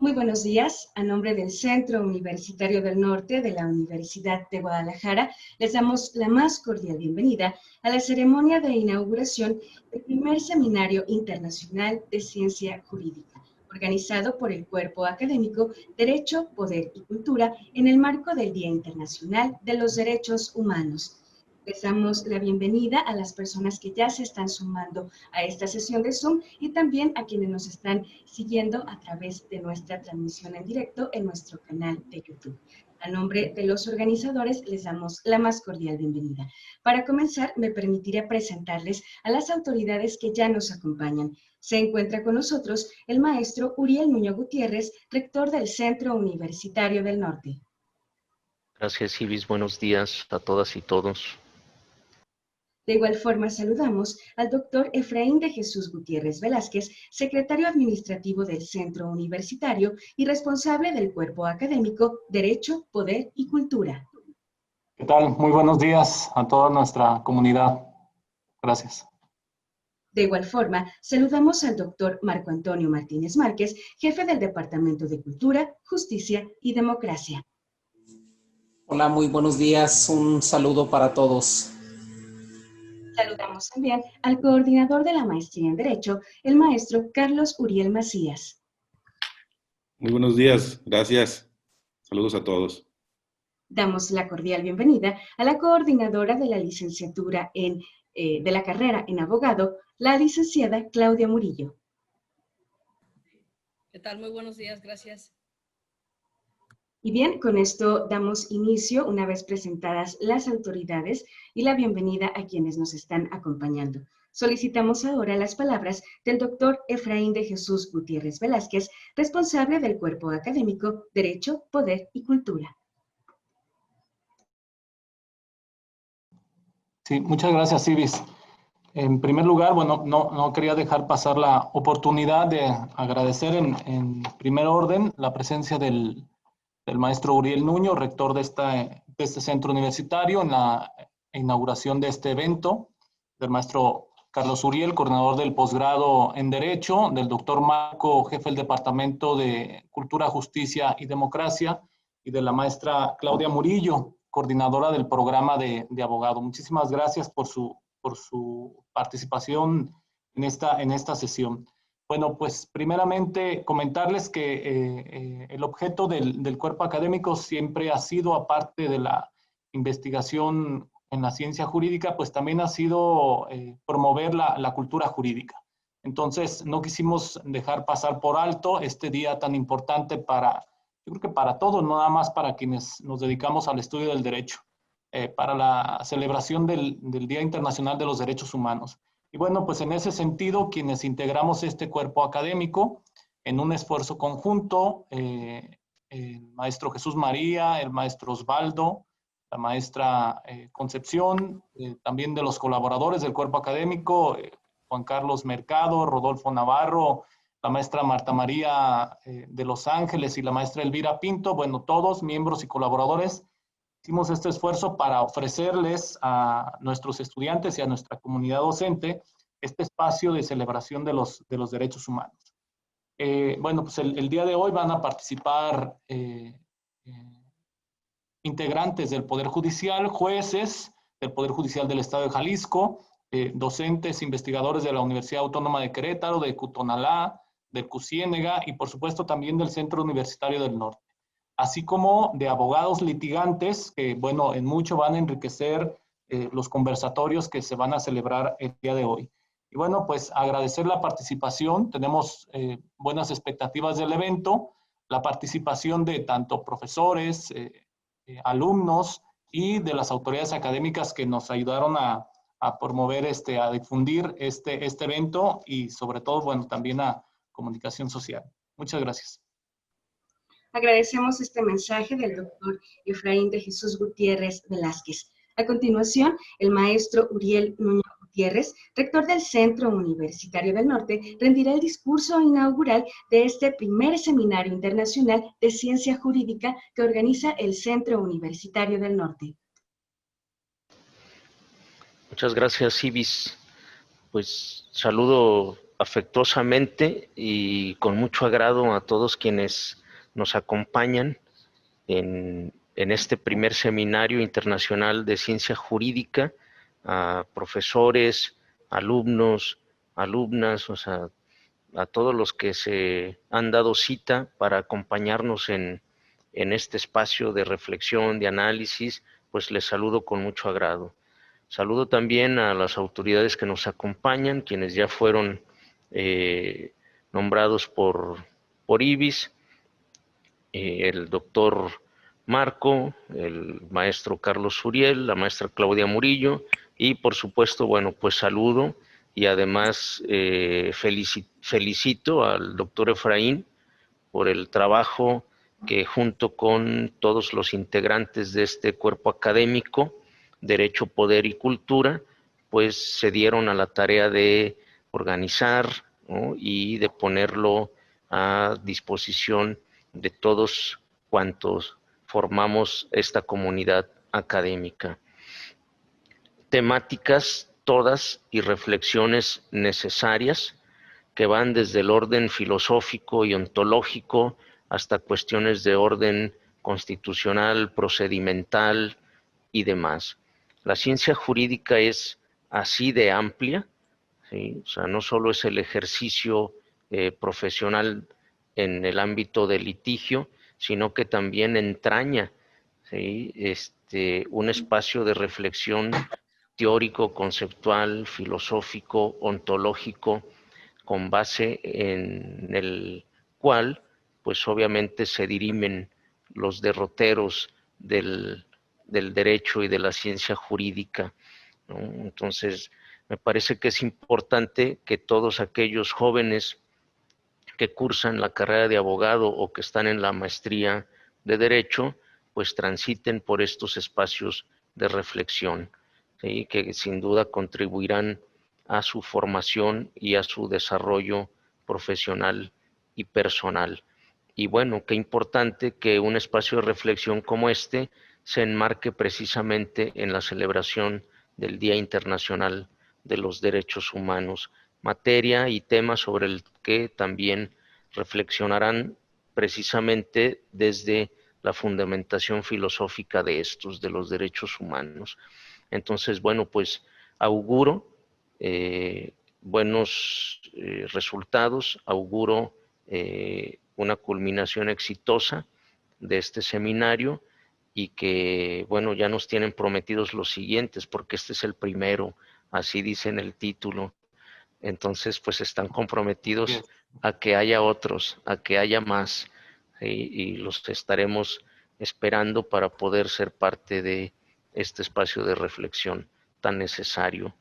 Muy buenos días. A nombre del Centro Universitario del Norte de la Universidad de Guadalajara, les damos la más cordial bienvenida a la ceremonia de inauguración del primer Seminario Internacional de Ciencia Jurídica, organizado por el Cuerpo Académico Derecho, Poder y Cultura en el marco del Día Internacional de los Derechos Humanos. Les damos la bienvenida a las personas que ya se están sumando a esta sesión de Zoom y también a quienes nos están siguiendo a través de nuestra transmisión en directo en nuestro canal de YouTube. A nombre de los organizadores les damos la más cordial bienvenida. Para comenzar, me permitiré presentarles a las autoridades que ya nos acompañan. Se encuentra con nosotros el maestro Uriel Nuño Gutiérrez, rector del Centro Universitario del Norte. Gracias, Ibis. Buenos días a todas y todos. De igual forma, saludamos al doctor Efraín de Jesús Gutiérrez Velázquez, secretario administrativo del Centro Universitario y responsable del Cuerpo Académico Derecho, Poder y Cultura. ¿Qué tal? Muy buenos días a toda nuestra comunidad. Gracias. De igual forma, saludamos al doctor Marco Antonio Martínez Márquez, jefe del Departamento de Cultura, Justicia y Democracia. Hola, muy buenos días. Un saludo para todos. Saludamos también al coordinador de la maestría en Derecho, el maestro Carlos Uriel Macías. Muy buenos días, gracias. Saludos a todos. Damos la cordial bienvenida a la coordinadora de la licenciatura de la carrera en abogado, la licenciada Claudia Murillo. ¿Qué tal? Muy buenos días, gracias. Y bien, con esto damos inicio, una vez presentadas las autoridades, y la bienvenida a quienes nos están acompañando. Solicitamos ahora las palabras del doctor Efraín de Jesús Gutiérrez Velázquez, responsable del Cuerpo Académico Derecho, Poder y Cultura. Sí, muchas gracias, Ibis. En primer lugar, bueno, no quería dejar pasar la oportunidad de agradecer en primer orden la presencia del maestro Uriel Nuño, rector de este centro universitario, en la inauguración de este evento, del maestro Carlos Uriel, coordinador del posgrado en Derecho, del doctor Marco, jefe del Departamento de Cultura, Justicia y Democracia, y de la maestra Claudia Murillo, coordinadora del programa de abogado. Muchísimas gracias por su participación en esta sesión. Bueno, pues primeramente comentarles que el objeto del cuerpo académico siempre ha sido, aparte de la investigación en la ciencia jurídica, pues también ha sido promover la cultura jurídica. Entonces, no quisimos dejar pasar por alto este día tan importante yo creo que para todos, no nada más para quienes nos dedicamos al estudio del derecho, para la celebración del Día Internacional de los Derechos Humanos. Y bueno, pues en ese sentido, quienes integramos este cuerpo académico, en un esfuerzo conjunto, el maestro Jesús María, el maestro Osvaldo, la maestra Concepción, también de los colaboradores del cuerpo académico, Juan Carlos Mercado, Rodolfo Navarro, la maestra Marta María de Los Ángeles y la maestra Elvira Pinto, bueno, todos miembros y colaboradores, hicimos este esfuerzo para ofrecerles a nuestros estudiantes y a nuestra comunidad docente este espacio de celebración de los derechos humanos. Bueno, pues el día de hoy van a participar integrantes del Poder Judicial, jueces del Poder Judicial del Estado de Jalisco, docentes, investigadores de la Universidad Autónoma de Querétaro, de Cutonalá, del CUCIénega y por supuesto también del Centro Universitario del Norte, así como de abogados litigantes que, bueno, en mucho van a enriquecer los conversatorios que se van a celebrar el día de hoy. Y bueno, pues agradecer la participación, tenemos buenas expectativas del evento, la participación de tanto profesores, alumnos y de las autoridades académicas que nos ayudaron a promover, a difundir este evento y sobre todo, bueno, también a comunicación social. Muchas gracias. Agradecemos este mensaje del doctor Efraín de Jesús Gutiérrez Velázquez. A continuación, el maestro Uriel Nuño Gutiérrez, rector del Centro Universitario del Norte, rendirá el discurso inaugural de este primer Seminario Internacional de Ciencia Jurídica que organiza el Centro Universitario del Norte. Muchas gracias, Ibis. Pues saludo afectuosamente y con mucho agrado a todos quienes nos acompañan en este primer seminario internacional de ciencia jurídica, a profesores, alumnos, alumnas, o sea, a todos los que se han dado cita para acompañarnos en este espacio de reflexión, de análisis, pues les saludo con mucho agrado. Saludo también a las autoridades que nos acompañan, quienes ya fueron nombrados por IBIS, el doctor Marco, el maestro Carlos Uriel, la maestra Claudia Murillo, y por supuesto, bueno, pues saludo y además felicito al doctor Efraín por el trabajo que junto con todos los integrantes de este cuerpo académico, Derecho, Poder y Cultura, pues se dieron a la tarea de organizar, ¿no?, y de ponerlo a disposición de todos cuantos formamos esta comunidad académica. Temáticas todas y reflexiones necesarias que van desde el orden filosófico y ontológico hasta cuestiones de orden constitucional, procedimental y demás. La ciencia jurídica es así de amplia, ¿sí? O sea, no solo es el ejercicio profesional en el ámbito del litigio, sino que también entraña, ¿sí?, un espacio de reflexión teórico, conceptual, filosófico, ontológico, con base en el cual, pues obviamente se dirimen los derroteros del derecho y de la ciencia jurídica, ¿no? Entonces, me parece que es importante que todos aquellos jóvenes que cursan la carrera de abogado o que están en la maestría de Derecho, pues transiten por estos espacios de reflexión, ¿sí?, que sin duda contribuirán a su formación y a su desarrollo profesional y personal. Y bueno, qué importante que un espacio de reflexión como este se enmarque precisamente en la celebración del Día Internacional de los Derechos Humanos, materia y tema sobre el que también reflexionarán precisamente desde la fundamentación filosófica de estos, de los derechos humanos. Entonces, bueno, pues auguro buenos resultados, auguro una culminación exitosa de este seminario y que, bueno, ya nos tienen prometidos los siguientes, porque este es el primero, así dice en el título. Entonces, pues están comprometidos a que haya otros, a que haya más, ¿sí?, y los estaremos esperando para poder ser parte de este espacio de reflexión tan necesario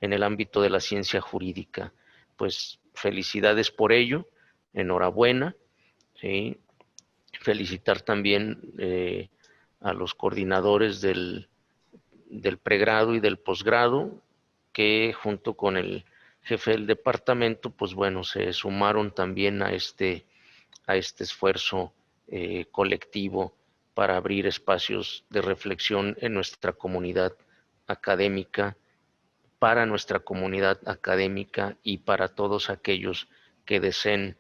en el ámbito de la ciencia jurídica. Pues felicidades por ello, enhorabuena, ¿sí? Felicitar también a los coordinadores del pregrado y del posgrado, que junto con el jefe del departamento, pues bueno, se sumaron también a este esfuerzo colectivo para abrir espacios de reflexión en nuestra comunidad académica, para nuestra comunidad académica y para todos aquellos que deseen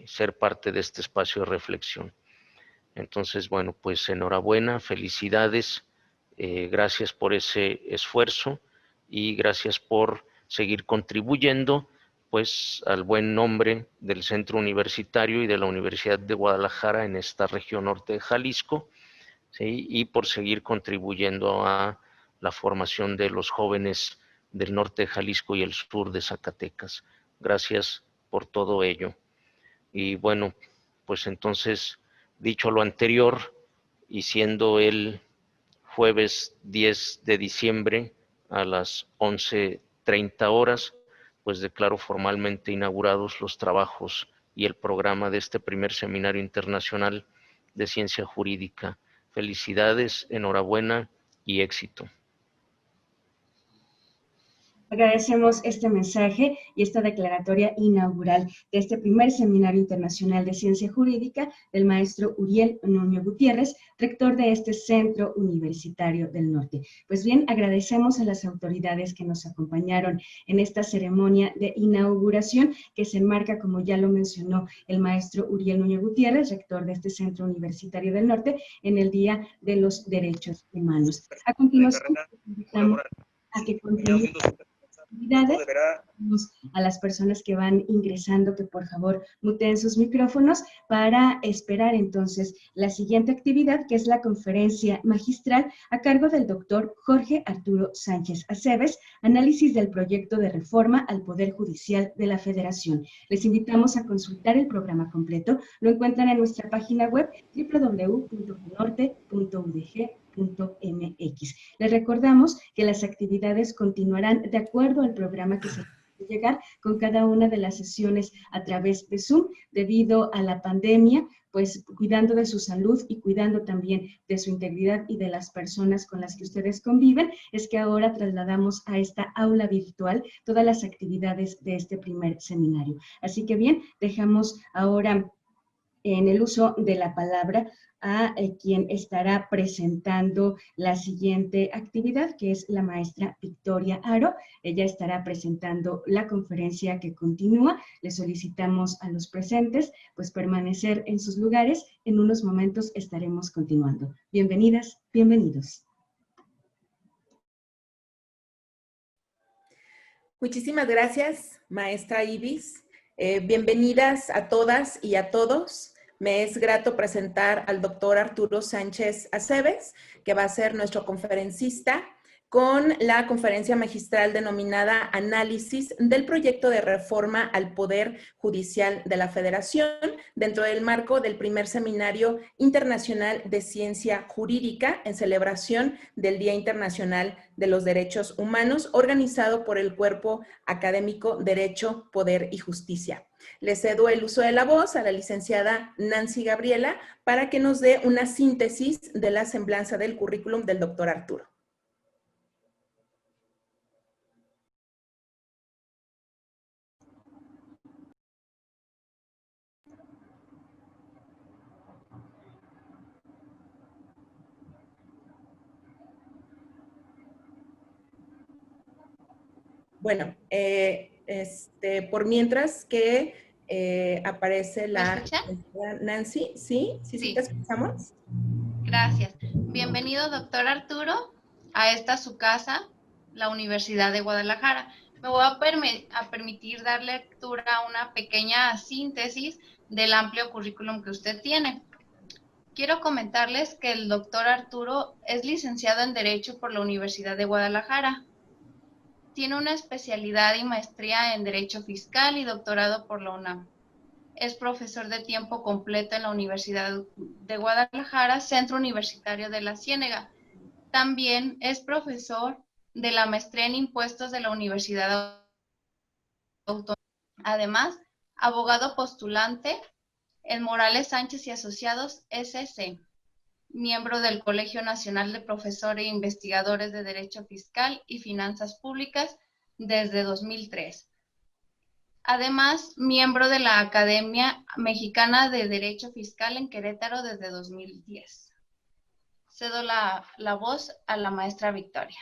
ser parte de este espacio de reflexión. Entonces, bueno, pues enhorabuena, felicidades, gracias por ese esfuerzo y gracias por seguir contribuyendo pues al buen nombre del Centro Universitario y de la Universidad de Guadalajara en esta región norte de Jalisco, ¿sí?, y por seguir contribuyendo a la formación de los jóvenes del norte de Jalisco y el sur de Zacatecas. Gracias por todo ello. Y bueno, pues entonces, dicho lo anterior, y siendo el jueves 10 de diciembre a las 11:30 horas, pues declaro formalmente inaugurados los trabajos y el programa de este primer seminario internacional de ciencia jurídica. Felicidades, enhorabuena y éxito. Agradecemos este mensaje y esta declaratoria inaugural de este primer Seminario Internacional de Ciencia Jurídica del maestro Uriel Nuño Gutiérrez, rector de este Centro Universitario del Norte. Pues bien, agradecemos a las autoridades que nos acompañaron en esta ceremonia de inauguración que se enmarca, como ya lo mencionó el maestro Uriel Nuño Gutiérrez, rector de este Centro Universitario del Norte, en el Día de los Derechos Humanos. A continuación, invitamos a que continúe a las personas que van ingresando que por favor muteen sus micrófonos para esperar entonces la siguiente actividad, que es la conferencia magistral a cargo del doctor Jorge Arturo Sánchez Aceves, análisis del proyecto de reforma al Poder Judicial de la Federación. Les invitamos a consultar el programa completo. Lo encuentran en nuestra página web www.norte.udg.mx. Les recordamos que las actividades continuarán de acuerdo al programa que se va a llegar con cada una de las sesiones a través de Zoom, debido a la pandemia, pues cuidando de su salud y cuidando también de su integridad y de las personas con las que ustedes conviven, es que ahora trasladamos a esta aula virtual todas las actividades de este primer seminario. Así que bien, dejamos ahora en el uso de la palabra a quien estará presentando la siguiente actividad, que es la maestra Victoria Aro. Ella estará presentando la conferencia que continúa. Le solicitamos a los presentes pues permanecer en sus lugares. En unos momentos estaremos continuando. Bienvenidas, bienvenidos. Muchísimas gracias, maestra Ibis. Bienvenidas a todas y a todos. Me es grato presentar al doctor Arturo Sánchez Aceves, que va a ser nuestro conferencista con la conferencia magistral denominada Análisis del proyecto de reforma al Poder Judicial de la Federación, dentro del marco del primer Seminario Internacional de Ciencia Jurídica en celebración del Día Internacional de los Derechos Humanos, organizado por el Cuerpo Académico Derecho, Poder y Justicia. Le cedo el uso de la voz a la licenciada Nancy Gabriela para que nos dé una síntesis de la semblanza del currículum del doctor Arturo. Bueno, por mientras que aparece la Nancy, ¿sí? ¿Sí te escuchamos? Gracias. Bienvenido, doctor Arturo, a esta su casa, la Universidad de Guadalajara. Me voy a permitir dar lectura a una pequeña síntesis del amplio currículum que usted tiene. Quiero comentarles que el doctor Arturo es licenciado en Derecho por la Universidad de Guadalajara. Tiene una especialidad y maestría en Derecho Fiscal y doctorado por la UNAM. Es profesor de tiempo completo en la Universidad de Guadalajara, Centro Universitario de la Ciénega. También es profesor de la maestría en Impuestos de la Universidad Autónoma. Además, abogado postulante en Morales Sánchez y Asociados, S.C., miembro del Colegio Nacional de Profesores e Investigadores de Derecho Fiscal y Finanzas Públicas desde 2003. Además, miembro de la Academia Mexicana de Derecho Fiscal en Querétaro desde 2010. Cedo la voz a la maestra Victoria.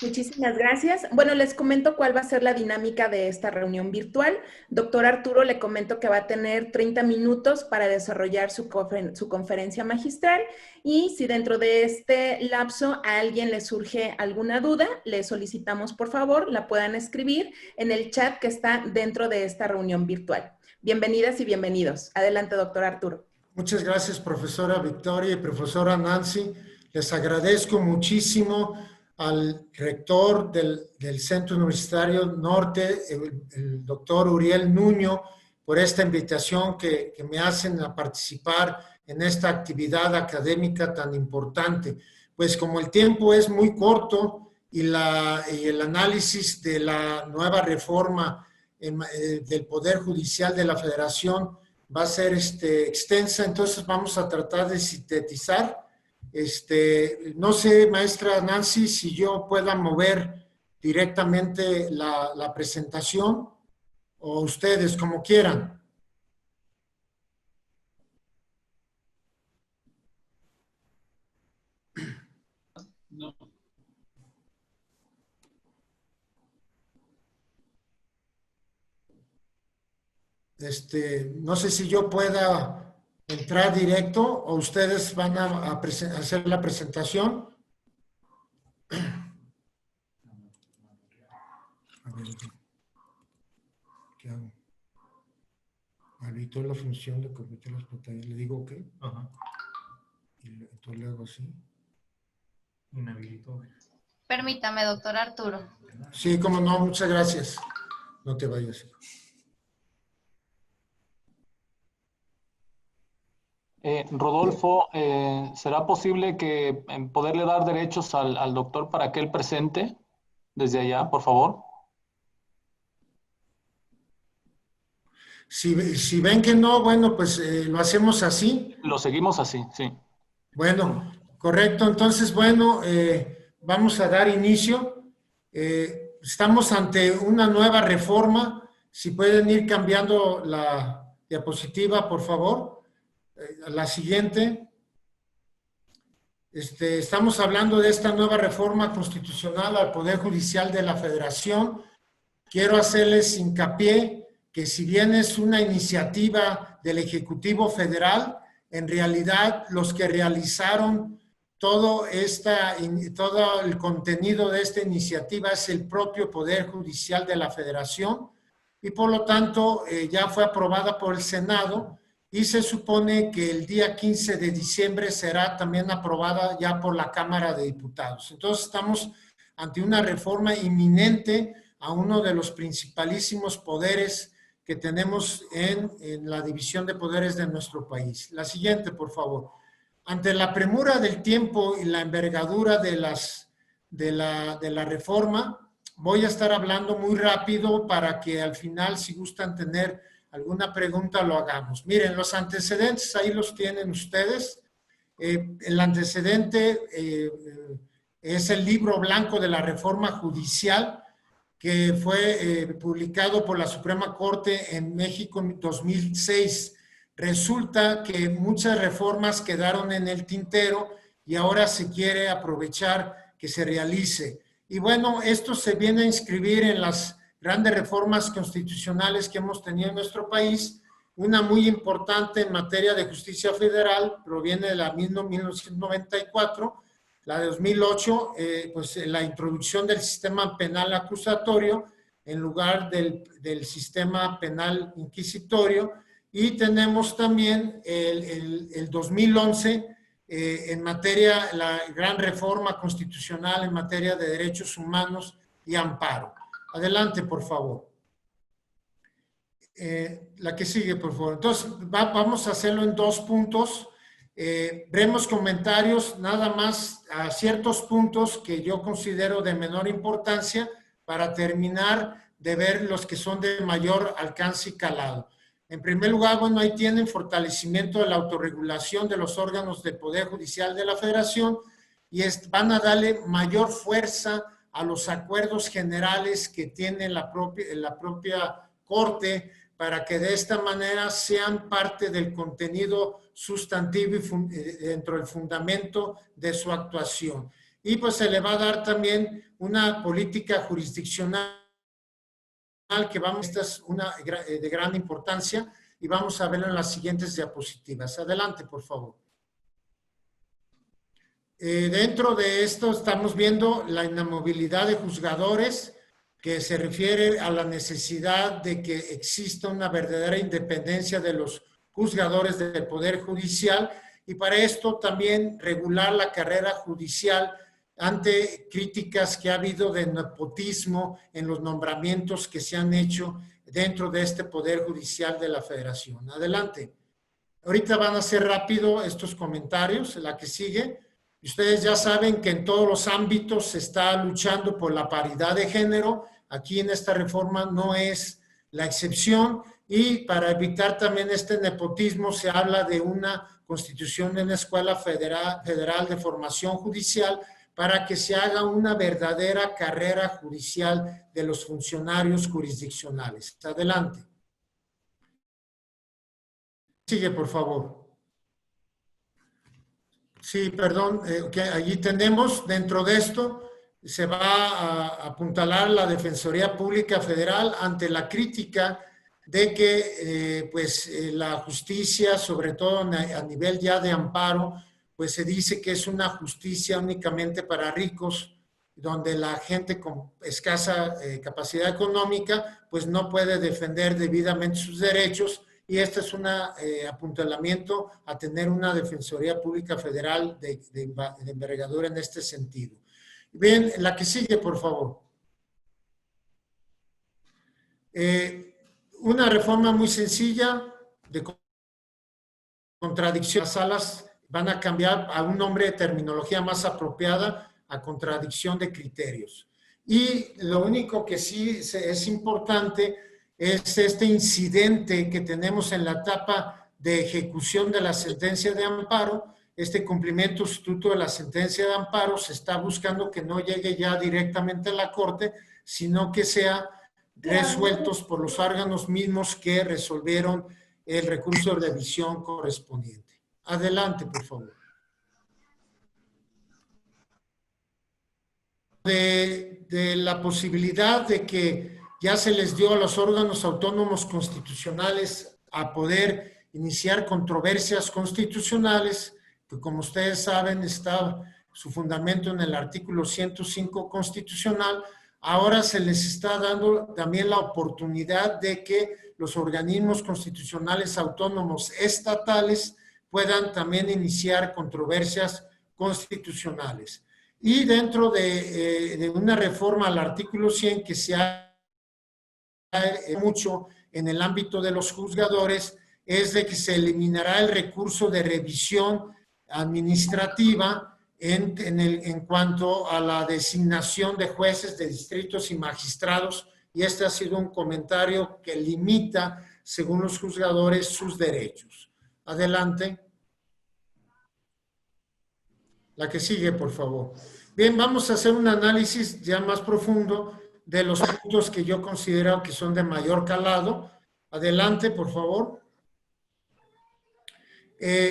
Muchísimas gracias. Bueno, les comento cuál va a ser la dinámica de esta reunión virtual. Doctor Arturo, le comento que va a tener 30 minutos para desarrollar su conferencia magistral, y si dentro de este lapso a alguien le surge alguna duda, le solicitamos por favor la puedan escribir en el chat que está dentro de esta reunión virtual. Bienvenidas y bienvenidos. Adelante, doctor Arturo. Muchas gracias, profesora Victoria y profesora Nancy. Les agradezco muchísimo al rector del Centro Universitario Norte, el doctor Uriel Nuño, por esta invitación que me hacen a participar en esta actividad académica tan importante. Pues como el tiempo es muy corto y el análisis de la nueva reforma del Poder Judicial de la Federación va a ser extensa, entonces vamos a tratar de sintetizar No sé, maestra Nancy, si yo pueda mover directamente la presentación o ustedes, como quieran. No. No sé si yo pueda entrar directo o ustedes van a hacer la presentación. A ver, ¿qué hago? Habilito la función de convertir las pantallas. Le digo OK. Ajá. Y entonces le hago así. Inhabilito. Permítame, doctor Arturo. Sí, cómo no, muchas gracias. No te vayas. Rodolfo, ¿será posible que poderle dar derechos al doctor para que él presente desde allá, por favor? Si ven que no, bueno, pues lo hacemos así. Lo seguimos así, sí. Bueno, correcto. Entonces, bueno, vamos a dar inicio. Estamos ante una nueva reforma. Si pueden ir cambiando la diapositiva, por favor. La siguiente. Estamos hablando de esta nueva reforma constitucional al Poder Judicial de la Federación. Quiero hacerles hincapié que si bien es una iniciativa del Ejecutivo Federal, en realidad los que realizaron todo el contenido de esta iniciativa es el propio Poder Judicial de la Federación y por lo tanto ya fue aprobada por el Senado y se supone que el día 15 de diciembre será también aprobada ya por la Cámara de Diputados. Entonces estamos ante una reforma inminente a uno de los principalísimos poderes que tenemos en la división de poderes de nuestro país. La siguiente, por favor. Ante la premura del tiempo y la envergadura de la reforma, voy a estar hablando muy rápido para que al final, si gustan tener alguna pregunta, lo hagamos. Miren, los antecedentes ahí los tienen ustedes. El antecedente es el libro blanco de la reforma judicial que fue publicado por la Suprema Corte en México en 2006. Resulta que muchas reformas quedaron en el tintero y ahora se quiere aprovechar que se realice. Y bueno, esto se viene a inscribir en las grandes reformas constitucionales que hemos tenido en nuestro país. Una muy importante en materia de justicia federal proviene de la misma 1994, la de 2008, pues la introducción del sistema penal acusatorio en lugar del sistema penal inquisitorio. Y tenemos también el 2011 en materia, la gran reforma constitucional en materia de derechos humanos y amparo. Adelante, por favor. La que sigue, por favor. Entonces, vamos a hacerlo en 2 puntos. Breves comentarios, nada más a ciertos puntos que yo considero de menor importancia para terminar de ver los que son de mayor alcance y calado. En primer lugar, bueno, ahí tienen fortalecimiento de la autorregulación de los órganos del Poder Judicial de la Federación y van a darle mayor fuerza a los acuerdos generales que tiene la propia Corte para que de esta manera sean parte del contenido sustantivo y dentro del fundamento de su actuación. Y pues se le va a dar también una política jurisdiccional que esta es una de gran importancia y vamos a verlo en las siguientes diapositivas. Adelante, por favor. Dentro de esto estamos viendo la inamovilidad de juzgadores, que se refiere a la necesidad de que exista una verdadera independencia de los juzgadores del Poder Judicial y para esto también regular la carrera judicial ante críticas que ha habido de nepotismo en los nombramientos que se han hecho dentro de este Poder Judicial de la Federación. Adelante. Ahorita van a ser rápido estos comentarios, la que sigue. Ustedes ya saben que en todos los ámbitos se está luchando por la paridad de género. Aquí en esta reforma no es la excepción. Y para evitar también este nepotismo se habla de una constitución de una escuela federal de formación judicial para que se haga una verdadera carrera judicial de los funcionarios jurisdiccionales. Adelante. Sigue, por favor. Sí, perdón, que allí tenemos, dentro de esto, se va a apuntalar la Defensoría Pública Federal ante la crítica de que la justicia, sobre todo a nivel ya de amparo, pues se dice que es una justicia únicamente para ricos, donde la gente con escasa capacidad económica pues no puede defender debidamente sus derechos, y este es un apuntalamiento a tener una Defensoría Pública Federal de envergadura en este sentido. Bien, la que sigue, por favor. Una reforma muy sencilla de contradicción. Las salas van a cambiar a un nombre de terminología más apropiada a contradicción de criterios. Y lo único que sí es importante es este incidente que tenemos en la etapa de ejecución de la sentencia de amparo. Este cumplimiento sustituto de la sentencia de amparo se está buscando que no llegue ya directamente a la Corte, sino que sea resueltos por los órganos mismos que resolvieron el recurso de revisión correspondiente. Adelante, por favor. De la posibilidad de que ya se les dio a los órganos autónomos constitucionales a poder iniciar controversias constitucionales, que como ustedes saben está su fundamento en el artículo 105 constitucional. Ahora se les está dando también la oportunidad de que los organismos constitucionales autónomos estatales puedan también iniciar controversias constitucionales. Y dentro de una reforma al artículo 100 que se ha mucho en el ámbito de los juzgadores, es de que se eliminará el recurso de revisión administrativa en cuanto a la designación de jueces de distritos y magistrados, y este ha sido un comentario que limita, según los juzgadores, sus derechos. Adelante. La que sigue, por favor. Bien, vamos a hacer un análisis ya más profundo de los puntos que yo considero que son de mayor calado. Adelante, por favor.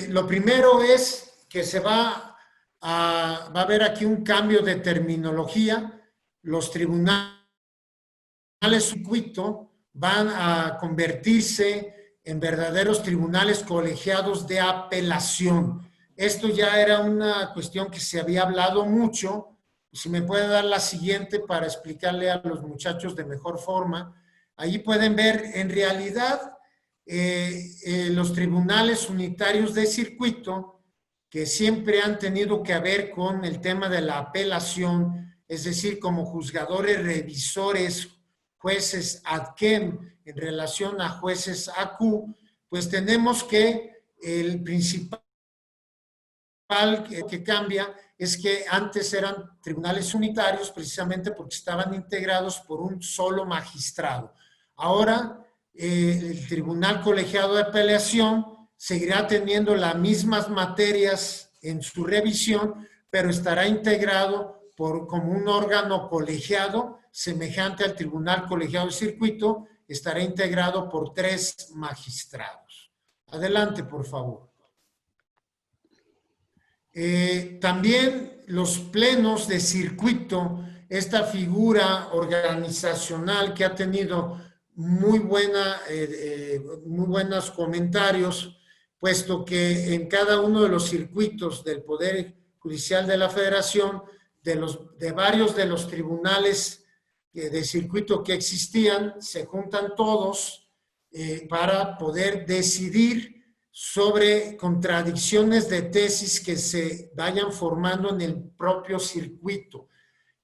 Lo primero es que va a haber aquí un cambio de terminología. Los tribunales circuito van a convertirse en verdaderos tribunales colegiados de apelación. Esto ya era una cuestión que se había hablado mucho. Si me puede dar la siguiente para explicarle a los muchachos de mejor forma. Ahí pueden ver, en realidad, los tribunales unitarios de circuito, que siempre han tenido que ver con el tema de la apelación, es decir, como juzgadores revisores, jueces ad quem en relación a jueces AQ, pues tenemos que el principal que cambia es que antes eran tribunales unitarios precisamente porque estaban integrados por un solo magistrado. Ahora, el Tribunal Colegiado de Apelación seguirá teniendo las mismas materias en su revisión, pero estará integrado como un órgano colegiado, semejante al Tribunal Colegiado de Circuito, estará integrado por 3 magistrados. Adelante, por favor. También los plenos de circuito, esta figura organizacional que ha tenido muy buenos comentarios, puesto que en cada uno de los circuitos del Poder Judicial de la Federación, de varios de los tribunales de circuito que existían, se juntan todos para poder decidir sobre contradicciones de tesis que se vayan formando en el propio circuito.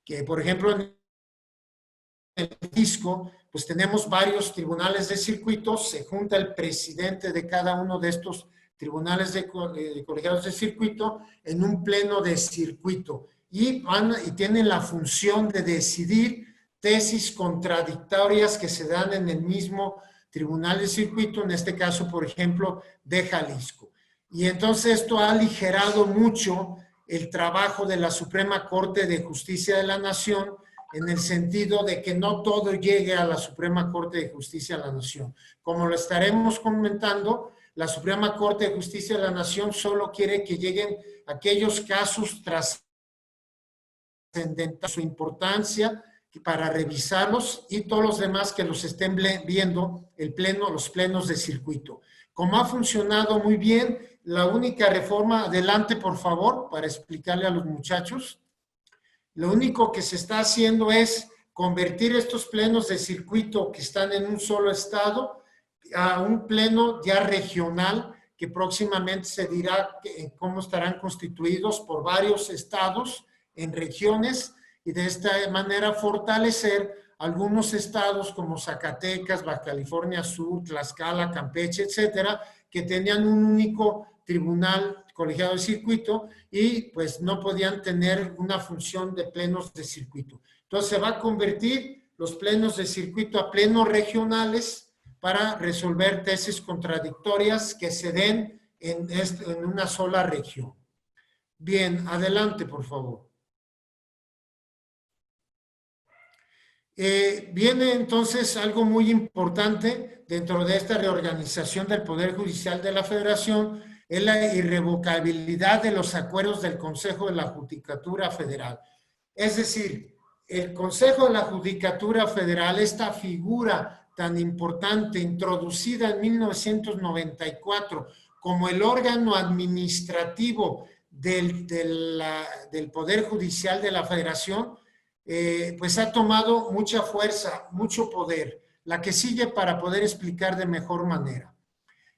Que, por ejemplo, en el fisco, pues tenemos varios tribunales de circuito, se junta el presidente de cada uno de estos tribunales de colegiados de circuito en un pleno de circuito y tienen la función de decidir tesis contradictorias que se dan en el mismo tribunal de circuito, en este caso, por ejemplo, de Jalisco. Y entonces esto ha aligerado mucho el trabajo de la Suprema Corte de Justicia de la Nación, en el sentido de que no todo llegue a la Suprema Corte de Justicia de la Nación. Como lo estaremos comentando, la Suprema Corte de Justicia de la Nación solo quiere que lleguen aquellos casos trascendentales, su importancia para revisarlos, y todos los demás que los estén viendo los plenos de circuito. Como ha funcionado muy bien, la única reforma, adelante por favor, para explicarle a los muchachos. Lo único que se está haciendo es convertir estos plenos de circuito que están en un solo estado a un pleno ya regional, que próximamente se dirá cómo estarán constituidos por varios estados en regiones, y de esta manera fortalecer algunos estados como Zacatecas, Baja California Sur, Tlaxcala, Campeche, etcétera, que tenían un único tribunal colegiado de circuito y pues no podían tener una función de plenos de circuito. Entonces se va a convertir los plenos de circuito a plenos regionales para resolver tesis contradictorias que se den en una sola región. Bien, adelante por favor. Viene entonces algo muy importante dentro de esta reorganización del Poder Judicial de la Federación, es la irrevocabilidad de los acuerdos del Consejo de la Judicatura Federal. Es decir, el Consejo de la Judicatura Federal, esta figura tan importante, introducida en 1994 como el órgano administrativo del Poder Judicial de la Federación, pues ha tomado mucha fuerza, mucho poder, la que sigue para poder explicar de mejor manera.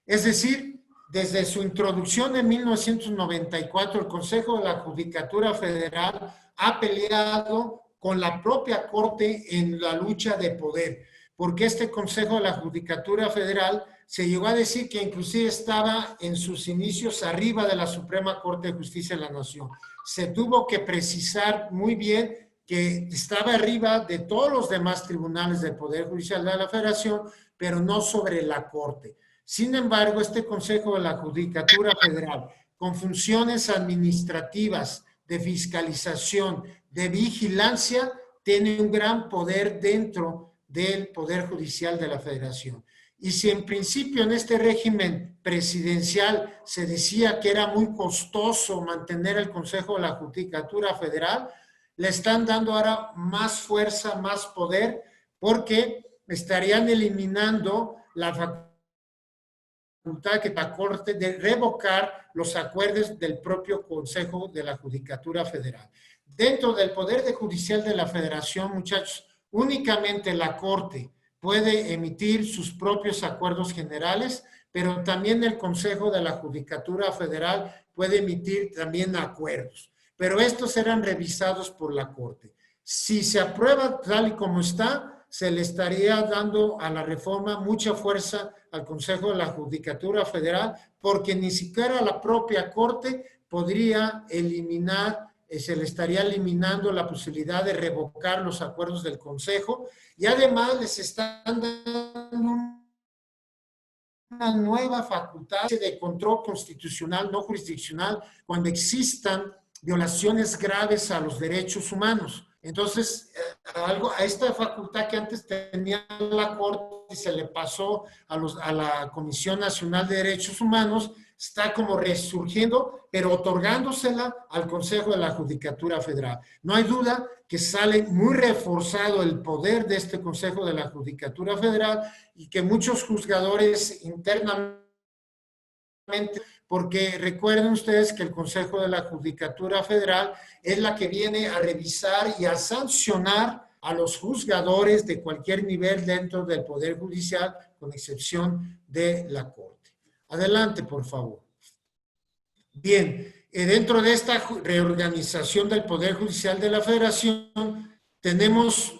Es decir, desde su introducción en 1994, el Consejo de la Judicatura Federal ha peleado con la propia Corte en la lucha de poder, porque este Consejo de la Judicatura Federal se llegó a decir que inclusive estaba en sus inicios arriba de la Suprema Corte de Justicia de la Nación. Se tuvo que precisar muy bien que estaba arriba de todos los demás tribunales del Poder Judicial de la Federación, pero no sobre la Corte. Sin embargo, este Consejo de la Judicatura Federal, con funciones administrativas, de fiscalización, de vigilancia, tiene un gran poder dentro del Poder Judicial de la Federación. Y si en principio en este régimen presidencial se decía que era muy costoso mantener el Consejo de la Judicatura Federal, le están dando ahora más fuerza, más poder, porque estarían eliminando la facultad que la Corte de revocar los acuerdos del propio Consejo de la Judicatura Federal. Dentro del Poder Judicial de la Federación, muchachos, únicamente la Corte puede emitir sus propios acuerdos generales, pero también el Consejo de la Judicatura Federal puede emitir también acuerdos. Pero estos serán revisados por la Corte. Si se aprueba tal y como está, se le estaría dando a la reforma mucha fuerza al Consejo de la Judicatura Federal, porque ni siquiera la propia Corte podría eliminar, se le estaría eliminando la posibilidad de revocar los acuerdos del Consejo, y además les están dando una nueva facultad de control constitucional, no jurisdiccional, cuando existan violaciones graves a los derechos humanos. Entonces, a esta facultad que antes tenía la Corte y se le pasó a la Comisión Nacional de Derechos Humanos, está como resurgiendo, pero otorgándosela al Consejo de la Judicatura Federal. No hay duda que sale muy reforzado el poder de este Consejo de la Judicatura Federal y que muchos juzgadores internamente, porque recuerden ustedes que el Consejo de la Judicatura Federal es la que viene a revisar y a sancionar a los juzgadores de cualquier nivel dentro del Poder Judicial, con excepción de la Corte. Adelante, por favor. Bien, dentro de esta reorganización del Poder Judicial de la Federación, tenemos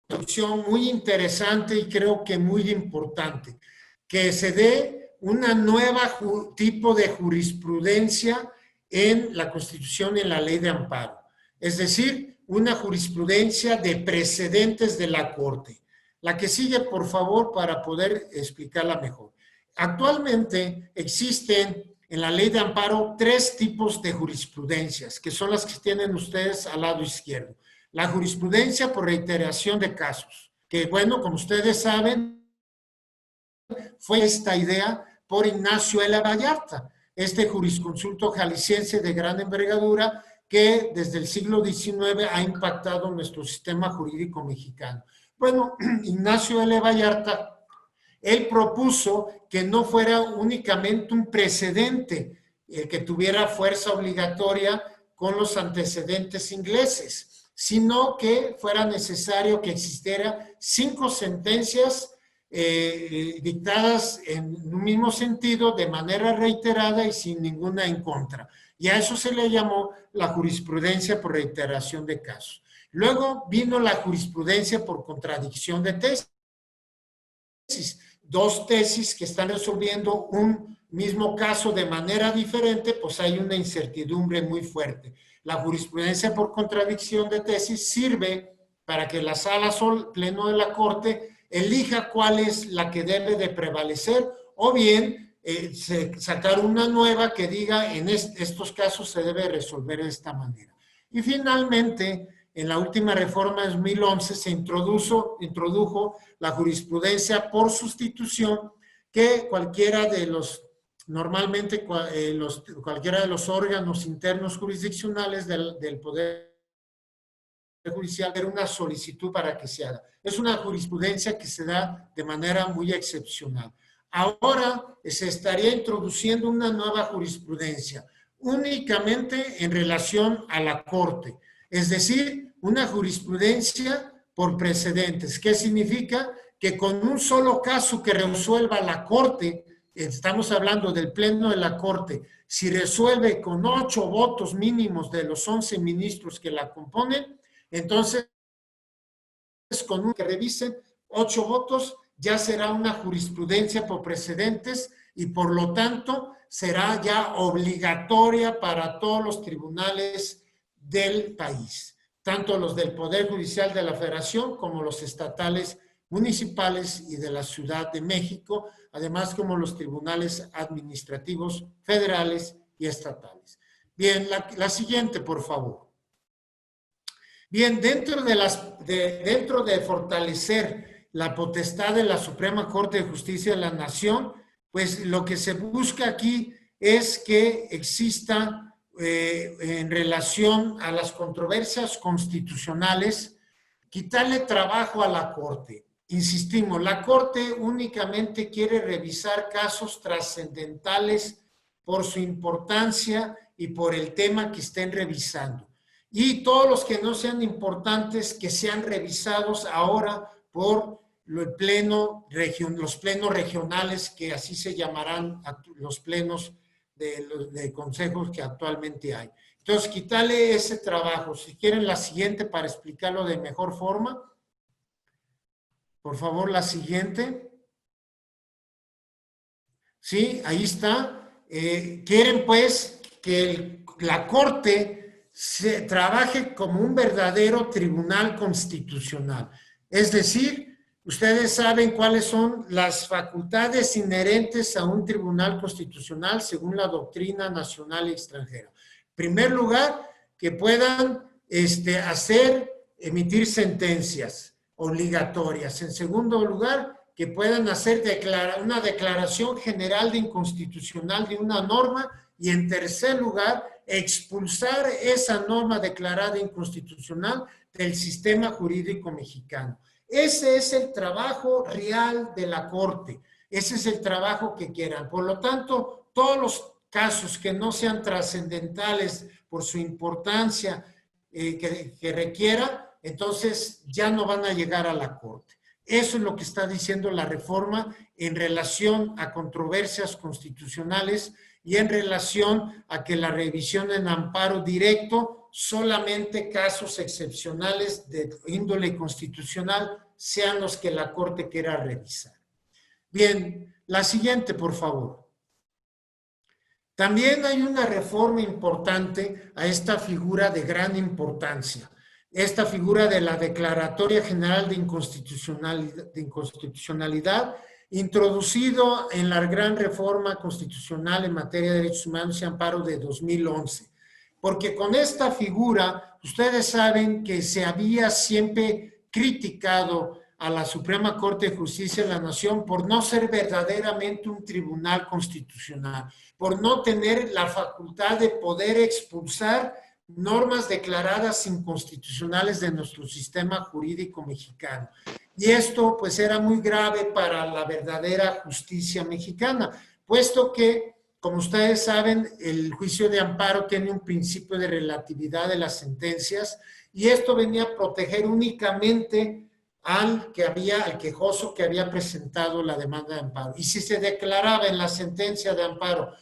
una opción muy interesante y creo que muy importante, que se dé una nueva tipo de jurisprudencia en la Constitución y en la Ley de Amparo. Es decir, una jurisprudencia de precedentes de la Corte. La que sigue, por favor, para poder explicarla mejor. Actualmente existen en la ley de amparo 3 tipos de jurisprudencias, que son las que tienen ustedes al lado izquierdo. La jurisprudencia por reiteración de casos, que bueno, como ustedes saben, fue esta idea por Ignacio L. Vallarta, este jurisconsulto jalisciense de gran envergadura que desde el siglo XIX ha impactado nuestro sistema jurídico mexicano. Bueno, Ignacio L. Vallarta, él propuso que no fuera únicamente un precedente el que tuviera fuerza obligatoria con los antecedentes ingleses, sino que fuera necesario que existieran 5 sentencias dictadas en un mismo sentido, de manera reiterada y sin ninguna en contra. Y a eso se le llamó la jurisprudencia por reiteración de casos. Luego vino la jurisprudencia por contradicción de tesis. 2 tesis que están resolviendo un mismo caso de manera diferente, pues hay una incertidumbre muy fuerte. La jurisprudencia por contradicción de tesis sirve para que la sala pleno de la Corte elija cuál es la que debe de prevalecer, o bien sacar una nueva que diga en estos casos se debe resolver de esta manera. Y finalmente, en la última reforma de 2011 se introdujo la jurisprudencia por sustitución, que cualquiera de los, normalmente cualquiera de los órganos internos jurisdiccionales del Poder Judicial era una solicitud para que se haga. Es una jurisprudencia que se da de manera muy excepcional. Ahora se estaría introduciendo una nueva jurisprudencia, únicamente en relación a la Corte, es decir, una jurisprudencia por precedentes. ¿Qué significa? Que con un solo caso que resuelva la Corte, estamos hablando del Pleno de la Corte, si resuelve con 8 votos mínimos de los 11 ministros que la componen, entonces con un que revisen 8 votos, ya será una jurisprudencia por precedentes y por lo tanto será ya obligatoria para todos los tribunales del país, tanto los del Poder Judicial de la Federación como los estatales, municipales y de la Ciudad de México, además como los tribunales administrativos federales y estatales. Bien, la siguiente, por favor. Bien, dentro de fortalecer la potestad de la Suprema Corte de Justicia de la Nación, pues lo que se busca aquí es que exista en relación a las controversias constitucionales, quitarle trabajo a la Corte. Insistimos, la Corte únicamente quiere revisar casos trascendentales por su importancia y por el tema que estén revisando. Y todos los que no sean importantes, que sean revisados ahora por los plenos regionales, que así se llamarán los plenos de consejos que actualmente hay. Entonces, quitarle ese trabajo. Si quieren la siguiente para explicarlo de mejor forma. Por favor, la siguiente. Sí, ahí está. Quieren pues que la Corte se trabaje como un verdadero tribunal constitucional. Es decir, ustedes saben cuáles son las facultades inherentes a un tribunal constitucional según la doctrina nacional y extranjera. En primer lugar, que puedan emitir sentencias obligatorias. En segundo lugar, que puedan hacer una declaración general de inconstitucional de una norma. Y en tercer lugar, expulsar esa norma declarada inconstitucional del sistema jurídico mexicano. Ese es el trabajo real de la Corte. Ese es el trabajo que quieran. Por lo tanto, todos los casos que no sean trascendentales por su importancia que requiera, entonces ya no van a llegar a la Corte. Eso es lo que está diciendo la reforma en relación a controversias constitucionales y en relación a que la revisión en amparo directo, solamente casos excepcionales de índole constitucional sean los que la Corte quiera revisar. Bien, la siguiente, por favor. También hay una reforma importante a esta figura de gran importancia. Esta figura de la Declaratoria General de Inconstitucionalidad, introducido en la gran reforma constitucional en materia de derechos humanos y amparo de 2011. Porque con esta figura, ustedes saben que se había siempre criticado a la Suprema Corte de Justicia de la Nación por no ser verdaderamente un tribunal constitucional, por no tener la facultad de poder expulsar normas declaradas inconstitucionales de nuestro sistema jurídico mexicano. Y esto pues era muy grave para la verdadera justicia mexicana, puesto que, como ustedes saben, el juicio de amparo tiene un principio de relatividad de las sentencias y esto venía a proteger únicamente al quejoso que había presentado la demanda de amparo. Y si se declaraba en la sentencia de amparo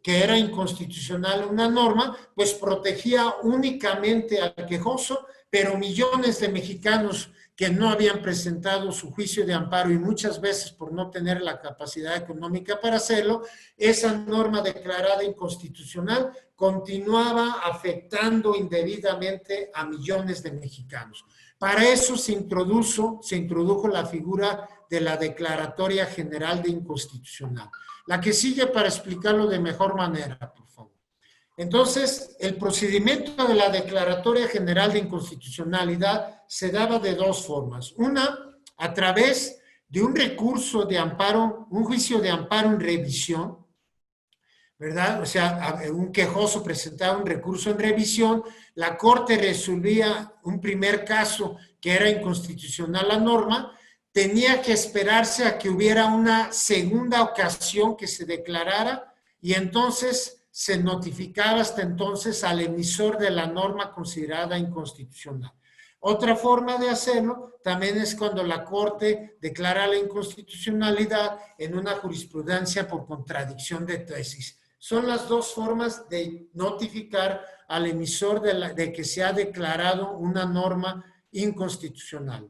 que era inconstitucional una norma, pues protegía únicamente al quejoso, pero millones de mexicanos que no habían presentado su juicio de amparo y muchas veces por no tener la capacidad económica para hacerlo, esa norma declarada inconstitucional continuaba afectando indebidamente a millones de mexicanos. Para eso se introdujo la figura de la Declaratoria General de Inconstitucional. La que sigue para explicarlo de mejor manera, por favor. Entonces, el procedimiento de la Declaratoria General de Inconstitucionalidad se daba de dos formas. Una, a través de un recurso de amparo, un juicio de amparo en revisión, ¿verdad? O sea, un quejoso presentaba un recurso en revisión, la Corte resolvía un primer caso que era inconstitucional la norma, tenía que esperarse a que hubiera una segunda ocasión que se declarara y entonces se notificaba hasta entonces al emisor de la norma considerada inconstitucional. Otra forma de hacerlo también es cuando la Corte declara la inconstitucionalidad en una jurisprudencia por contradicción de tesis. Son las dos formas de notificar al emisor de que se ha declarado una norma inconstitucional.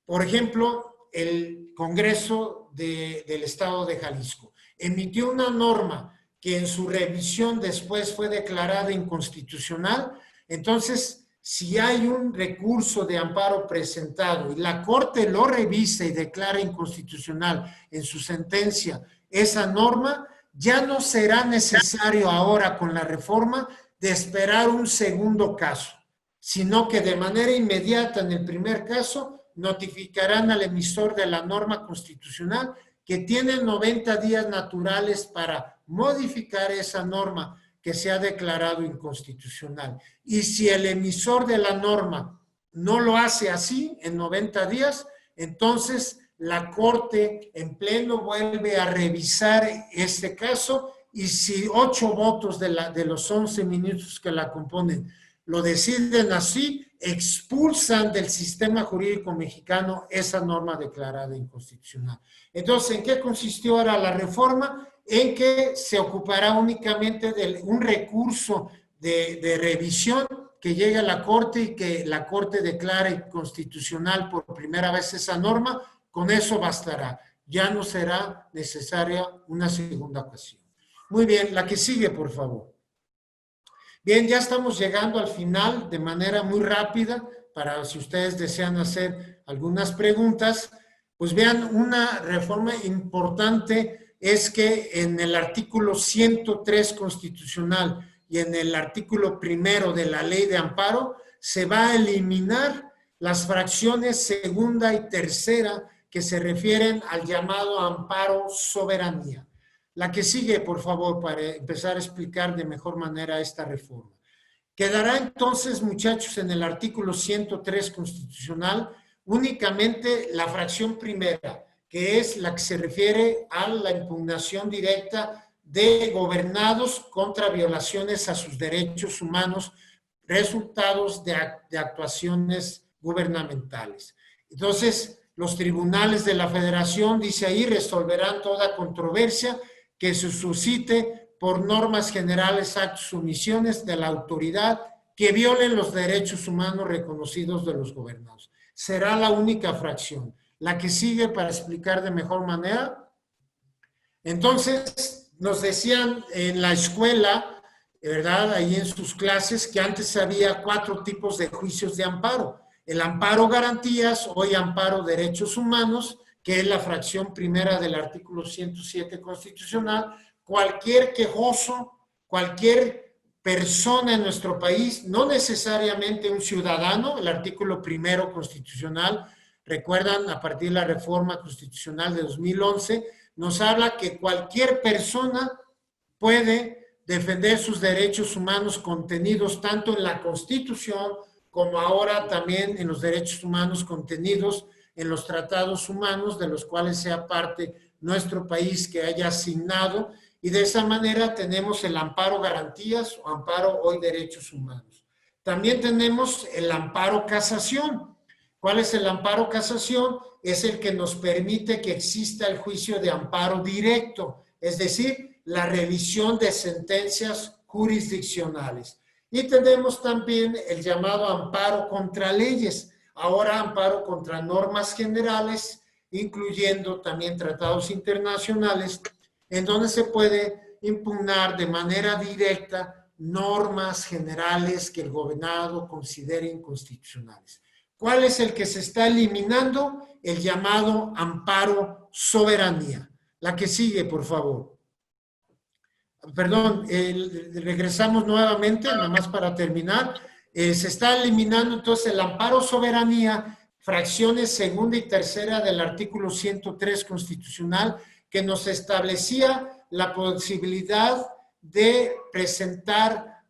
Por ejemplo, el Congreso del Estado de Jalisco emitió una norma que en su revisión después fue declarada inconstitucional. Entonces, si hay un recurso de amparo presentado y la Corte lo revisa y declara inconstitucional en su sentencia esa norma, ya no será necesario ahora con la reforma de esperar un segundo caso, sino que de manera inmediata en el primer caso notificarán al emisor de la norma constitucional que tiene 90 días naturales para modificar esa norma que se ha declarado inconstitucional. Y si el emisor de la norma no lo hace así en 90 días, entonces la Corte en pleno vuelve a revisar este caso y si 8 votos de los 11 ministros que la componen lo deciden así, expulsan del sistema jurídico mexicano esa norma declarada inconstitucional. Entonces, ¿en qué consistió ahora la reforma? En que se ocupará únicamente de un recurso de revisión que llegue a la Corte y que la Corte declare constitucional por primera vez esa norma, con eso bastará. Ya no será necesaria una segunda ocasión. Muy bien, la que sigue, por favor. Bien, ya estamos llegando al final de manera muy rápida, para si ustedes desean hacer algunas preguntas, pues vean, una reforma importante es que en el artículo 103 constitucional y en el artículo 1 de la Ley de Amparo se va a eliminar las fracciones segunda y tercera que se refieren al llamado amparo soberanía. La que sigue, por favor, para empezar a explicar de mejor manera esta reforma. Quedará entonces, muchachos, en el artículo 103 constitucional únicamente la fracción primera, que es la que se refiere a la impugnación directa de gobernados contra violaciones a sus derechos humanos, resultados de actuaciones gubernamentales. Entonces, los tribunales de la Federación, dice ahí, resolverán toda controversia que se suscite por normas generales, actos o omisiones de la autoridad que violen los derechos humanos reconocidos de los gobernados. Será la única fracción. La que sigue para explicar de mejor manera. Entonces, nos decían en la escuela, ¿verdad? Ahí en sus clases, que antes había 4 tipos de juicios de amparo. El amparo garantías, hoy amparo derechos humanos, que es la fracción primera del artículo 107 constitucional, cualquier quejoso, cualquier persona en nuestro país, no necesariamente un ciudadano, el artículo primero constitucional, recuerdan, a partir de la reforma constitucional de 2011, nos habla que cualquier persona puede defender sus derechos humanos contenidos tanto en la Constitución como ahora también en los derechos humanos contenidos en los tratados humanos de los cuales sea parte nuestro país que haya asignado, y de esa manera tenemos el amparo garantías o amparo hoy derechos humanos. También tenemos el amparo casación. ¿Cuál es el amparo casación? Es el que nos permite que exista el juicio de amparo directo, es decir, la revisión de sentencias jurisdiccionales. Y tenemos también el llamado amparo contra leyes, ahora amparo contra normas generales, incluyendo también tratados internacionales, en donde se puede impugnar de manera directa normas generales que el gobernado considere inconstitucionales. ¿Cuál es el que se está eliminando? El llamado amparo soberanía. La que sigue, por favor. Perdón, regresamos nuevamente, nada más para terminar. Se está eliminando entonces el amparo soberanía, fracciones segunda y tercera del artículo 103 constitucional, que nos establecía la posibilidad de presentar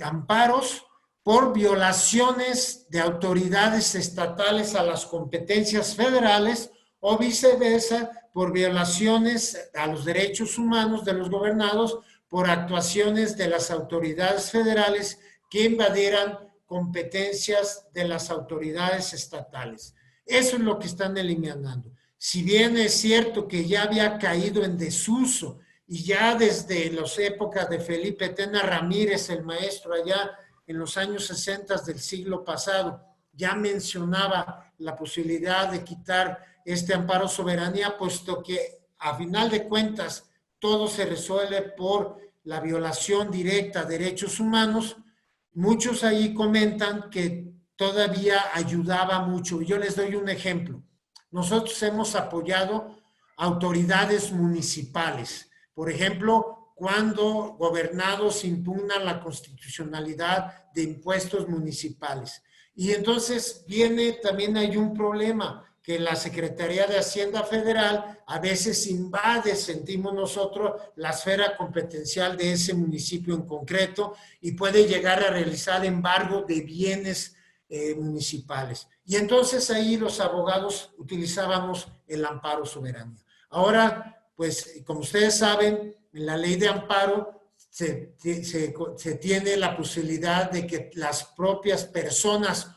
amparos por violaciones de autoridades estatales a las competencias federales o viceversa, por violaciones a los derechos humanos de los gobernados por actuaciones de las autoridades federales que invadieran competencias de las autoridades estatales. Eso es lo que están eliminando. Si bien es cierto que ya había caído en desuso y ya desde las épocas de Felipe Tena Ramírez, el maestro allá en los años 60 del siglo pasado, ya mencionaba la posibilidad de quitar este amparo soberanía, puesto que a final de cuentas todo se resuelve por la violación directa a derechos humanos. Muchos ahí comentan que todavía ayudaba mucho. Yo les doy un ejemplo. Nosotros hemos apoyado autoridades municipales. Por ejemplo, cuando gobernados impugnan la constitucionalidad de impuestos municipales. Y entonces también hay un problema, que la Secretaría de Hacienda Federal a veces invade, sentimos nosotros, la esfera competencial de ese municipio en concreto y puede llegar a realizar embargo de bienes municipales. Y entonces ahí los abogados utilizábamos el amparo soberanía. Ahora, pues, como ustedes saben, en la ley de amparo se tiene la posibilidad de que las propias personas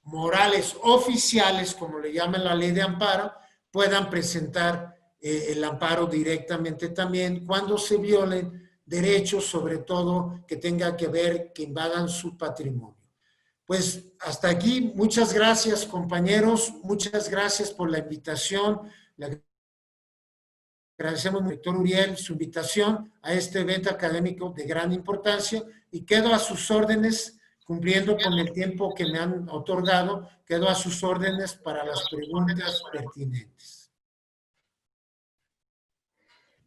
morales oficiales, como le llaman la ley de amparo, puedan presentar el amparo directamente también cuando se violen derechos, sobre todo que tenga que ver, que invadan su patrimonio. Pues hasta aquí, muchas gracias compañeros, muchas gracias por la invitación. Le agradecemos al rector Uriel su invitación a este evento académico de gran importancia y quedo a sus órdenes, cumpliendo con el tiempo que me han otorgado, quedo a sus órdenes para las preguntas pertinentes.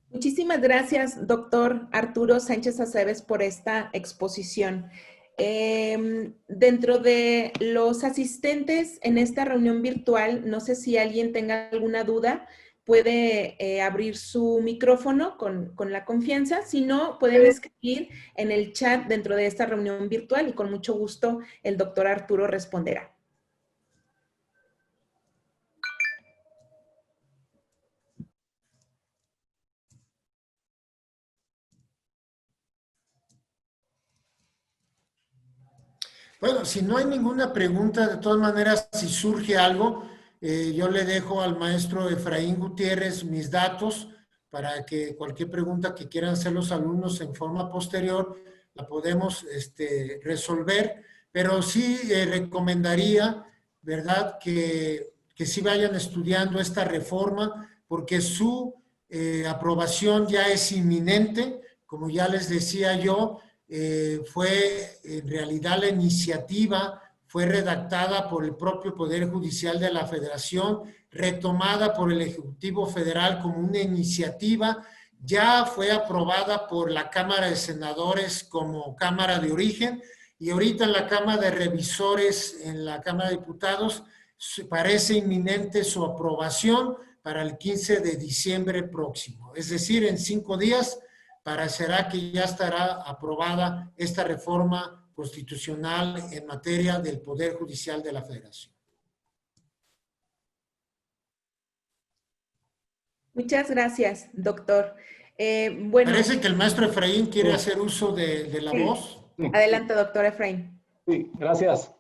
Muchísimas gracias, doctor Arturo Sánchez Aceves, por esta exposición. Dentro de los asistentes en esta reunión virtual, no sé si alguien tenga alguna duda, puede abrir su micrófono con la confianza. Si no, pueden escribir en el chat dentro de esta reunión virtual y con mucho gusto el doctor Arturo responderá. Bueno, si no hay ninguna pregunta, de todas maneras, si surge algo, yo le dejo al maestro Efraín Gutiérrez mis datos para que cualquier pregunta que quieran hacer los alumnos en forma posterior la podemos resolver, pero sí recomendaría, ¿verdad?, que sí vayan estudiando esta reforma porque su aprobación ya es inminente. Como ya les decía yo, fue en realidad la iniciativa fue redactada por el propio Poder Judicial de la Federación, retomada por el Ejecutivo Federal como una iniciativa, ya fue aprobada por la Cámara de Senadores como Cámara de Origen, y ahorita en la Cámara de Revisores, en la Cámara de Diputados, parece inminente su aprobación para el 15 de diciembre próximo. Es decir, en 5 días parecerá que ya estará aprobada esta reforma constitucional en materia del Poder Judicial de la Federación. Muchas gracias, doctor. Bueno, parece que el maestro Efraín quiere hacer uso de la voz. Adelante, doctor Efraín. Sí, gracias.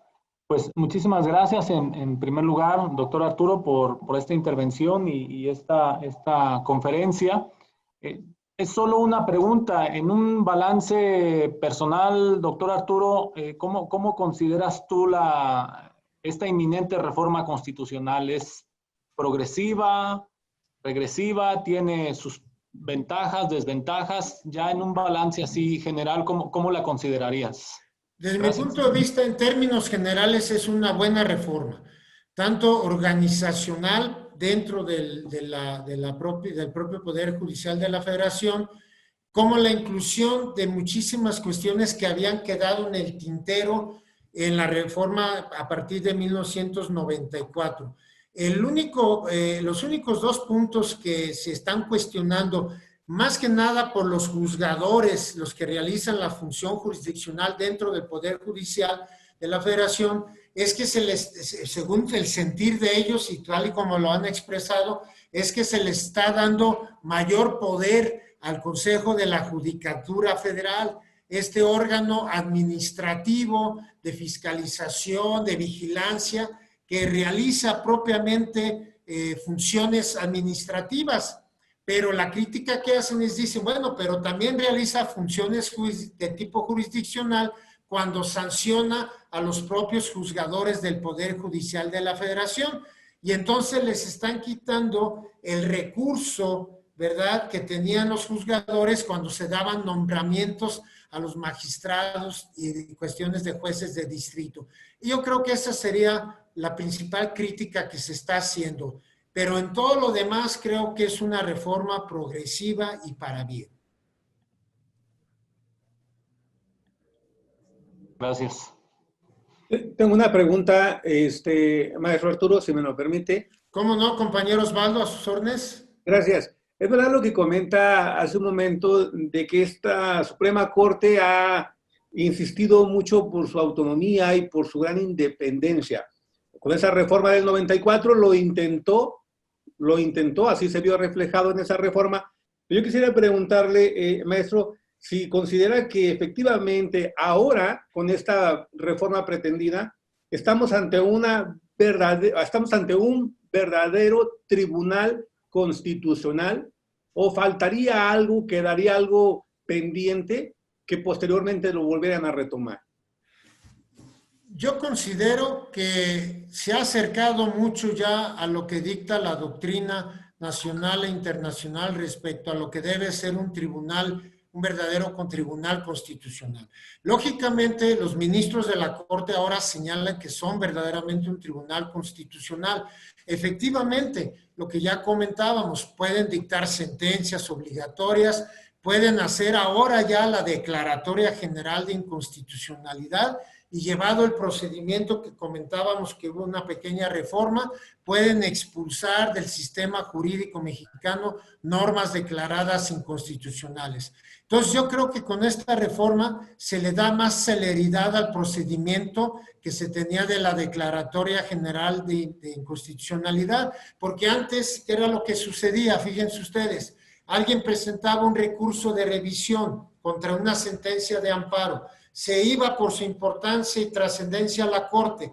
Pues muchísimas gracias en primer lugar, doctor Arturo, por esta intervención y esta conferencia. Es solo una pregunta. En un balance personal, doctor Arturo, ¿cómo consideras tú esta inminente reforma constitucional? ¿Es progresiva, regresiva? ¿Tiene sus ventajas, desventajas? Ya en un balance así general, ¿cómo la considerarías? Desde mi punto de vista, en términos generales, es una buena reforma, tanto organizacional dentro del propio Poder Judicial de la Federación, como la inclusión de muchísimas cuestiones que habían quedado en el tintero en la reforma a partir de 1994. Los únicos 2 puntos que se están cuestionando, más que nada por los juzgadores, los que realizan la función jurisdiccional dentro del Poder Judicial de la Federación, es que según el sentir de ellos y tal y como lo han expresado, es que se les está dando mayor poder al Consejo de la Judicatura Federal, este órgano administrativo de fiscalización, de vigilancia, que realiza propiamente funciones administrativas. Pero la crítica que hacen es, dicen, bueno, pero también realiza funciones de tipo jurisdiccional cuando sanciona a los propios juzgadores del Poder Judicial de la Federación. Y entonces les están quitando el recurso, ¿verdad?, que tenían los juzgadores cuando se daban nombramientos a los magistrados y cuestiones de jueces de distrito. Y yo creo que esa sería la principal crítica que se está haciendo. Pero en todo lo demás creo que es una reforma progresiva y para bien. Gracias. Tengo una pregunta, maestro Arturo, si me lo permite. ¿Cómo no, compañero Osvaldo, a sus órdenes? Gracias. Es verdad lo que comenta hace un momento de que esta Suprema Corte ha insistido mucho por su autonomía y por su gran independencia. Con esa reforma del 94 lo intentó, así se vio reflejado en esa reforma. Yo quisiera preguntarle, maestro, si considera que efectivamente ahora, con esta reforma pretendida, estamos ante un verdadero tribunal constitucional, o faltaría algo, quedaría algo pendiente que posteriormente lo volvieran a retomar. Yo considero que se ha acercado mucho ya a lo que dicta la doctrina nacional e internacional respecto a lo que debe ser un tribunal, un verdadero tribunal constitucional. Lógicamente, los ministros de la Corte ahora señalan que son verdaderamente un tribunal constitucional. Efectivamente, lo que ya comentábamos, pueden dictar sentencias obligatorias, pueden hacer ahora ya la declaratoria general de inconstitucionalidad, y llevado el procedimiento que comentábamos que hubo una pequeña reforma, pueden expulsar del sistema jurídico mexicano normas declaradas inconstitucionales. Entonces yo creo que con esta reforma se le da más celeridad al procedimiento que se tenía de la Declaratoria General de Inconstitucionalidad, porque antes, ¿qué era lo que sucedía? Fíjense ustedes, alguien presentaba un recurso de revisión contra una sentencia de amparo, se iba por su importancia y trascendencia a la Corte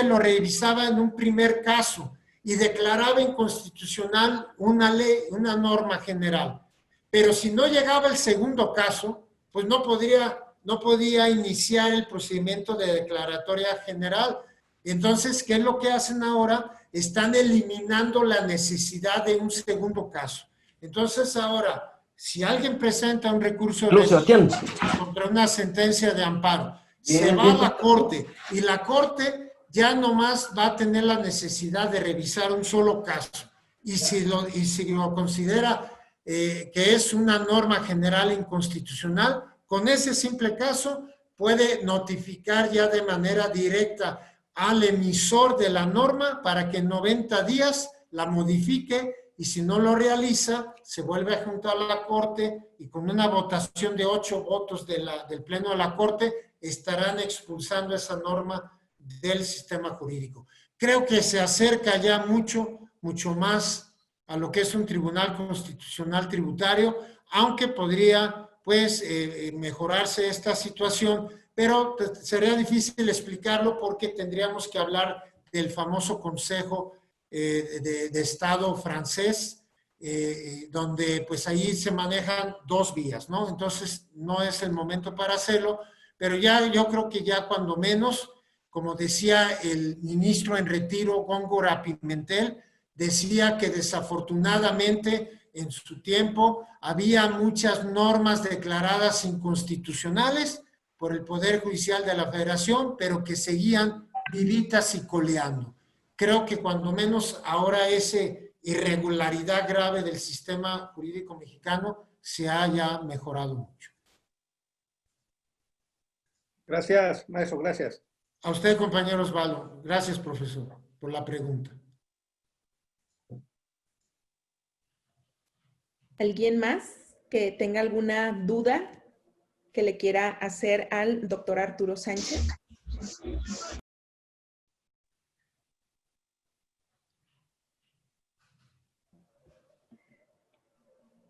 lo revisaba en un primer caso y declaraba inconstitucional una ley, una norma general. Pero si no llegaba el segundo caso, pues no podía iniciar el procedimiento de declaratoria general. Entonces, ¿qué es lo que hacen ahora? Están eliminando la necesidad de un segundo caso. Entonces, ahora, si alguien presenta un recurso contra una sentencia de amparo, se va a la Corte y la Corte ya nomás va a tener la necesidad de revisar un solo caso. Y si lo considera que es una norma general inconstitucional, con ese simple caso puede notificar ya de manera directa al emisor de la norma para que en 90 días la modifique, y si no lo realiza, se vuelve a juntar a la Corte y con una votación de 8 votos del Pleno de la Corte estarán expulsando esa norma del sistema jurídico. Creo que se acerca ya mucho más a lo que es un tribunal constitucional tributario, aunque podría pues mejorarse esta situación, pero sería difícil explicarlo porque tendríamos que hablar del famoso Consejo de Estado francés, donde pues ahí se manejan 2 vías, ¿no? Entonces no es el momento para hacerlo, pero ya yo creo que ya cuando menos, como decía el ministro en retiro, Góngora Pimentel, decía que desafortunadamente en su tiempo había muchas normas declaradas inconstitucionales por el Poder Judicial de la Federación, pero que seguían vivitas y coleando. Creo que cuando menos ahora esa irregularidad grave del sistema jurídico mexicano se haya mejorado mucho. Gracias, maestro, gracias. A usted, compañero Osvaldo. Gracias, profesor, por la pregunta. ¿Alguien más que tenga alguna duda que le quiera hacer al doctor Arturo Sánchez?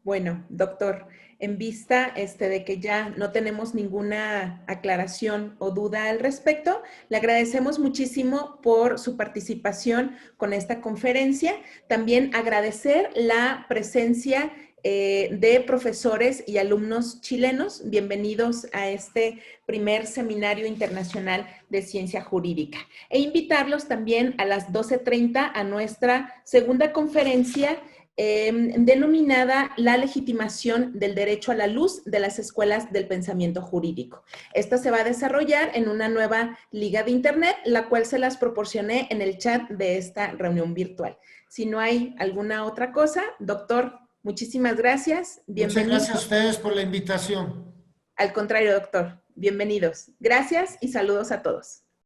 Bueno, doctor, en vista de que ya no tenemos ninguna aclaración o duda al respecto, le agradecemos muchísimo por su participación con esta conferencia. También agradecer la presencia de profesores y alumnos chilenos. Bienvenidos a este primer Seminario Internacional de Ciencia Jurídica. E invitarlos también a las 12:30 a nuestra segunda conferencia denominada La legitimación del derecho a la luz de las escuelas del pensamiento jurídico. Esta se va a desarrollar en una nueva liga de internet, la cual se las proporcioné en el chat de esta reunión virtual. Si no hay alguna otra cosa, doctor, muchísimas gracias. Muchas gracias a ustedes por la invitación. Al contrario, doctor, bienvenidos. Gracias y saludos a todos.